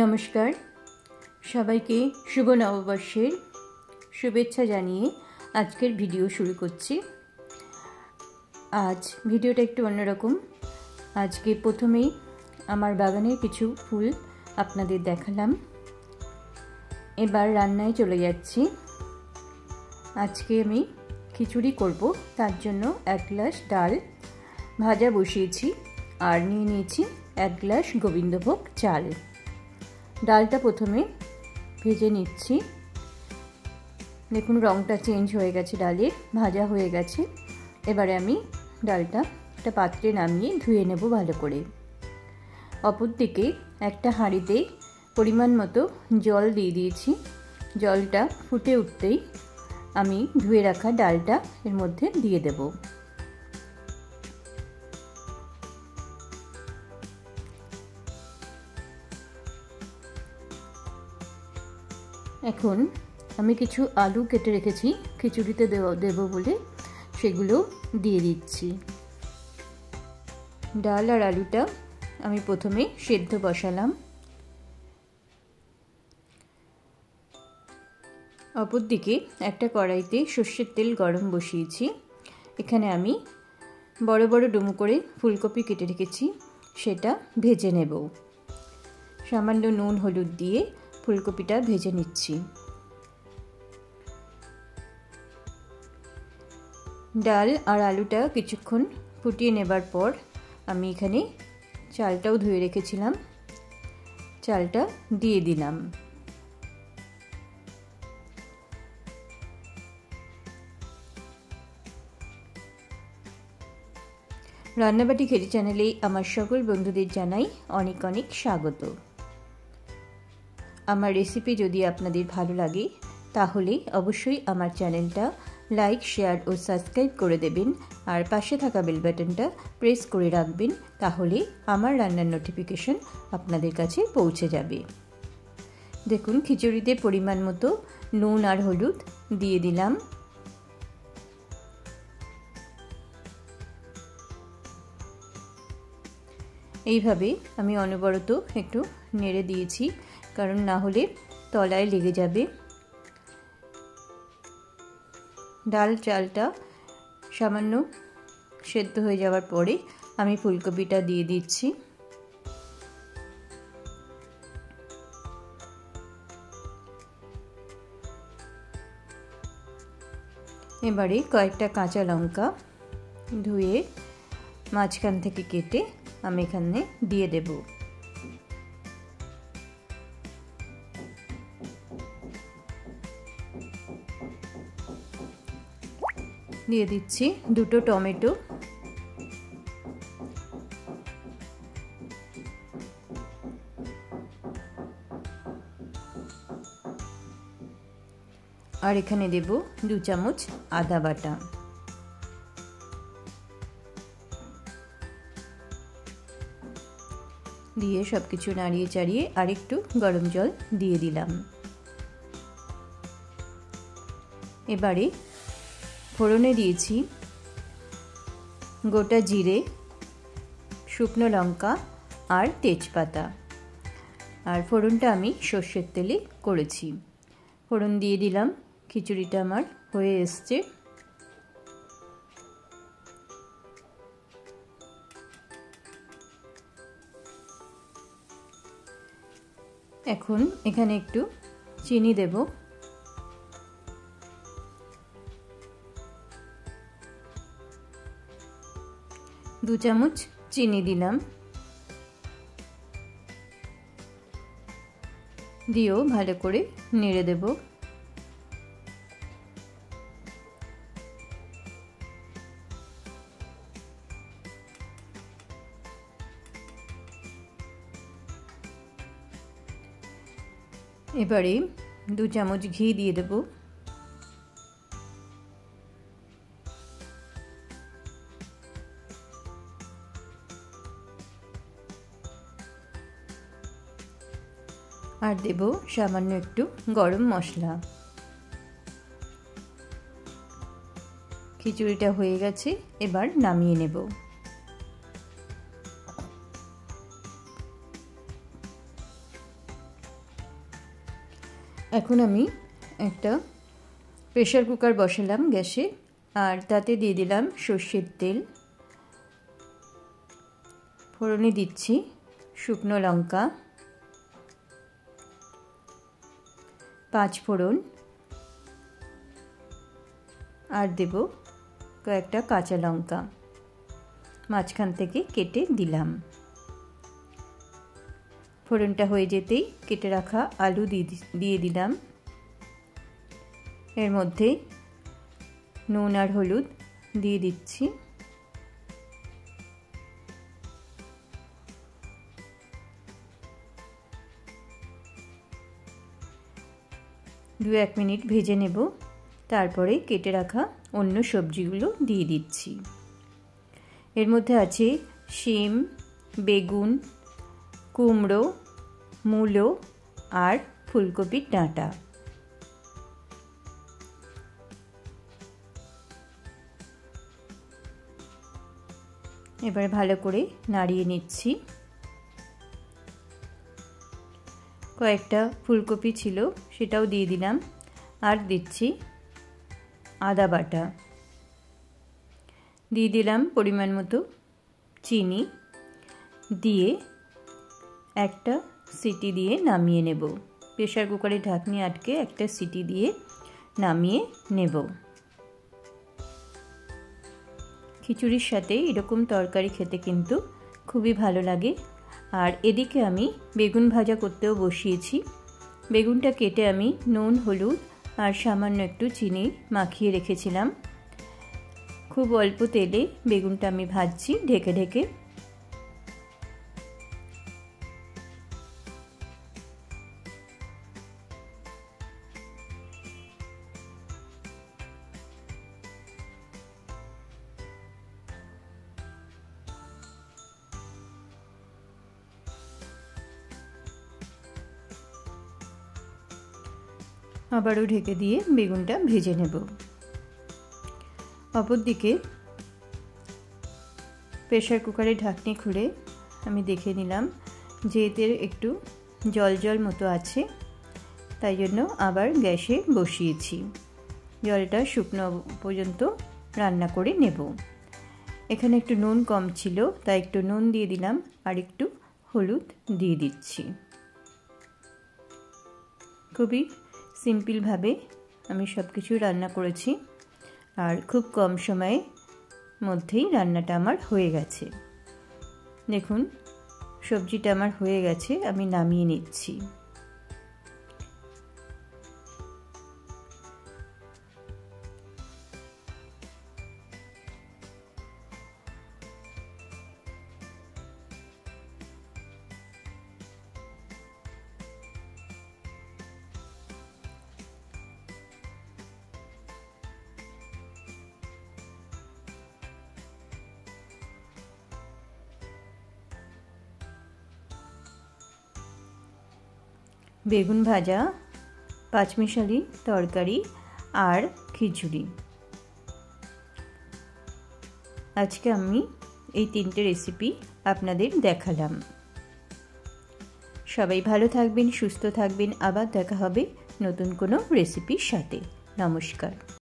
নমস্কার, সবাইকে শুভ নববর্ষের শুভেচ্ছা জানিয়ে আজকের ভিডিও শুরু করছি। আজ ভিডিওটা একটু অন্যরকম। আজকে প্রথমেই আমার বাগানের কিছু ফুল আপনাদের দেখালাম। এবার রান্নায় চলে যাচ্ছি। আজকে আমি খিচুড়ি করব, তার জন্য 1 গ্লাস ডাল ভাজা বসিয়েছি আর নিয়ে নিয়েছি 1 গ্লাস গোবিন্দভোগ চাল। ডালটা প্রথমে ভেজে নিচ্ছি। দেখুন রঙটা চেঞ্জ হয়ে গেছে, ডালের ভাজা হয়ে গেছে। এবারে আমি ডালটা একটা পাত্রে নামিয়ে ধুয়ে নেব ভালো করে। অপরদিকে একটা হাঁড়িতে পরিমাণ মতো জল দিয়ে দিয়েছি। জলটা ফুটে উঠতেই আমি ধুয়ে রাখা ডালটা এর মধ্যে দিয়ে দেব। এখন আমি কিছু আলু কেটে রেখেছি খিচুড়িতে দেব বলে, সেগুলো দিয়ে দিচ্ছি। ডাল আর আলুটা আমি প্রথমে সেদ্ধ বসালাম। অপরদিকে একটা কড়াইতে সর্ষের তেল গরম বসিয়েছি। এখানে আমি বড় বড় ডুমো করে ফুলকপি কেটে রেখেছি, সেটা ভেজে নেব। সামান্য নুন হলুদ দিয়ে ফুলকপিটা ভেজে নিচ্ছি। ডাল আর আলুটা কিছুক্ষণ ফুটিয়ে নেবার পর আমি এখানে চালটাও ধুয়ে রেখেছিলাম, চালটা দিয়ে দিলাম। রান্নাবাটি খেলি চ্যানেলে আমার সকল বন্ধুদের জানাই অনেক অনেক স্বাগত। আমার রেসিপি যদি আপনাদের ভালো লাগে তাহলে অবশ্যই আমার চ্যানেলটা লাইক, শেয়ার ও সাবস্ক্রাইব করে দেবেন, আর পাশে থাকা বেল বাটনটা প্রেস করে রাখবেন, তাহলে আমার রান্নার নোটিফিকেশন আপনাদের কাছে পৌঁছে যাবে। দেখুন খিচুড়িতে পরিমাণ মতো নুন আর হলুদ দিয়ে দিলাম। এইভাবে আমি অনবরত একটু নেড়ে দিয়েছি, কারণ না হলে তলায় লেগে যাবে। ডাল চালটা সামান্য সেদ্ধ হয়ে যাওয়ার পরে আমি ফুলকপিটা দিয়ে দিচ্ছি। এবারে কয়েকটা কাঁচা লঙ্কা ধুয়ে মাঝখান থেকে কেটে আমি এখানে দিয়ে দেব। দিয়ে দিচ্ছি 2টো টমেটো। আর এখানে দেব 2 চামচ আদা বাটা। দিয়ে সবকিছু নাড়িয়ে চাড়িয়ে আরেকটু গরম জল দিয়ে দিলাম। এবারে ফোড়নে দিয়েছি গোটা জিরে, শুকনো লঙ্কা আর তেজপাতা। আর ফোড়নটা আমি সর্ষের তেলে করেছি। ফোড়ন দিয়ে দিলাম। খিচুড়িটা আমার হয়ে এসছে। এখন এখানে একটু চিনি দেব। দু চামচ চিনি দিলাম। দিয়েও ভালো করে নেড়ে দেব। এবারে 2 চামচ ঘি দিয়ে দেব। আর দেব সামান্য একটু গরম মশলা। খিচুড়িটা হয়ে গেছে, এবার নামিয়ে নেব। এখন আমি একটা প্রেসার কুকার বসালাম গ্যাসে, আর তাতে দিয়ে দিলাম সর্ষের তেল। ফোড়নে দিচ্ছি শুকনো লঙ্কা, 5 ফোড়ন, আর দেব কয়েকটা কাঁচা লঙ্কা মাঝখান থেকে কেটে দিলাম। ফোড়নটা হয়ে যেতেই কেটে রাখা আলু দিয়ে দিলাম। এর মধ্যে নুন আর হলুদ দিয়ে দিচ্ছি। দু এক মিনিট ভেজে নেব, তারপরে কেটে রাখা অন্য সবজিগুলো দিয়ে দিচ্ছি। এর মধ্যে আছে শিম, বেগুন, কুমড়ো, মূলো আর ফুলকপির ডাঁটা। এবার ভালো করে নাড়িয়ে নিচ্ছি। কয়েকটা ফুলকপি ছিল, সেটাও দিয়ে দিলাম। আর দিচ্ছি আদা বাটা, দিয়ে দিলাম পরিমাণ মতো চিনি, দিয়ে একটা সিটি দিয়ে নামিয়ে নেব। প্রেসার কুকারে ঢাকনি আটকে একটা সিটি দিয়ে নামিয়ে নেব। খিচুড়ির সাথে এরকম তরকারি খেতে কিন্তু খুবই ভালো লাগে। আর এদিকে আমি বেগুন ভাজা করতেও বসিয়েছি। বেগুনটা কেটে আমি নুন, হলুদ আর সামান্য একটু চিনি মাখিয়ে রেখেছিলাম। খুব অল্প তেলে বেগুনটা আমি ভাজছি ঢেকে ঢেকে। আবারও ঢেকে দিয়ে বেগুনটা ভেজে নেব। অপরদিকে প্রেসার কুকারের ঢাকনি খুলে আমি দেখে নিলাম যে এতে একটু জল জল মতো আছে, তাই জন্য আবার গ্যাসে বসিয়েছি। জলটা শুকনো পর্যন্ত রান্না করে নেব। এখানে একটু নুন কম ছিল, তাই একটু নুন দিয়ে দিলাম আর একটু হলুদ দিয়ে দিচ্ছি। খুবই সিম্পলভাবে আমি সব কিছু রান্না করেছি, আর খুব কম সময়ের মধ্যেই রান্নাটা আমার হয়ে গেছে। দেখুন সবজিটা আমার হয়ে গেছে, আমি নামিয়ে নিচ্ছি। বেগুন ভাজা, পাঁচমিশালি তরকারি আর খিচুড়ি। আজকে আমি এই 3টে রেসিপি আপনাদের দেখালাম। সবাই ভালো থাকবেন, সুস্থ থাকবেন। আবার দেখা হবে নতুন কোনো রেসিপির সাথে। নমস্কার।